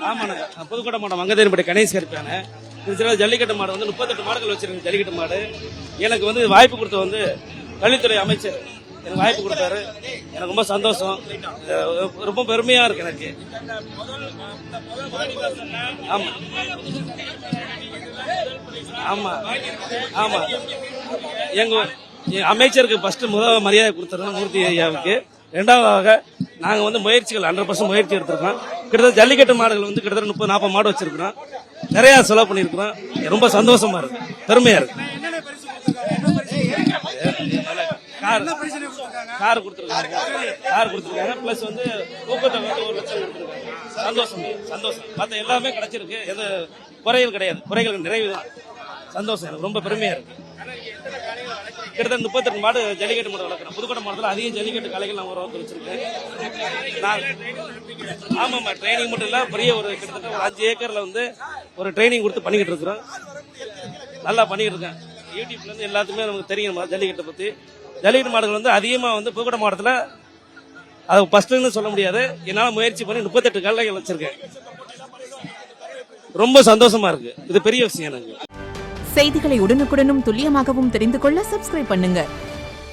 ஆமாண்ணே, புதுக்கோட்டை மாவட்டம் மங்கதேரிப்பட்டி கணேசர் இருக்கானே. திருச்சியில் ஜல்லிக்கட்டு மாடு வந்து 38 மாடுகள் வச்சிருக்கேன். ஜல்லிக்கட்டு மாடு எனக்கு வந்து வாய்ப்பு கொடுத்த வந்து கல்வித்துறை அமைச்சர் எனக்கு வாய்ப்பு கொடுத்தாரு. எனக்கு ரொம்ப சந்தோஷம், ரொம்ப பெருமையா இருக்கு எனக்கு. ஆமா ஆமா ஆமா எங்க அமைச்சருக்கு ஃபர்ஸ்ட் முதல் மரியாதை கொடுத்துருக்கோம் மூர்த்தி ஐயாவுக்கு. ரெண்டாவதாக நாங்கள் வந்து முயற்சிகள் 100% முயற்சி எடுத்திருக்கோம். கிட்டத்தட்ட ஜல்லிக்கட்டு மாடுகள் வந்து கிட்டத்தட்ட 30-40 மாடு வச்சிருக்கிறோம். நிறைய செலவு பண்ணியிருக்கிறோம். ரொம்ப சந்தோஷமா இருக்கு, பெருமையா இருக்கு. கார் கொடுத்துருக்காங்க. பிளஸ் வந்து ஊக்கத்தை வந்து 1 லட்சம் கொடுத்துருக்காங்க. சந்தோஷம் மற்ற எல்லாமே கிடைச்சிருக்கு. எது குறைகள் கிடையாது, குறைகள் நிறைவு தான். சந்தோஷம், எனக்கு ரொம்ப பெருமையா இருக்கு. கிட்டத்தட்ட 38 மாடு ஜல்லிக்கட்டு மாடு வளர்க்குறேன். புதுக்கோட்டை மாவட்டத்தில் அதிக ஜல்லிக்கட்டு கலைகள் நான் உருவாக்கி வச்சிருக்கேன். ஆமாம்மா, ட்ரைனிங் மட்டும் இல்லை, பெரிய ஒரு கிட்டத்தட்ட ஒரு 5 ஏக்கர்ல வந்து ஒரு ட்ரைனிங் கொடுத்து பண்ணிக்கிட்டு இருக்கிறோம். நல்லா பண்ணிக்கிட்டு இருக்கேன். யூடியூப்ல இருந்து எல்லாத்துக்குமே நமக்கு தெரியும் ஜல்லிக்கட்டை பத்தி. ஜல்லிக்கட்டு மாடுகள் வந்து அதிகமாக வந்து புதுக்கோட்டை மாவட்டத்தில் அது ஃபர்ஸ்ட்னு சொல்ல முடியாது. என்னால் முயற்சி பண்ணி 38 கலைகள் வச்சிருக்கேன். ரொம்ப சந்தோஷமா இருக்கு. இது பெரிய விஷயம் எனக்கு. செய்திகளை உடனுக்குடனும் துல்லியமாகவும் தெரிந்து கொள்ள சப்ஸ்கிரைப் பண்ணுங்க.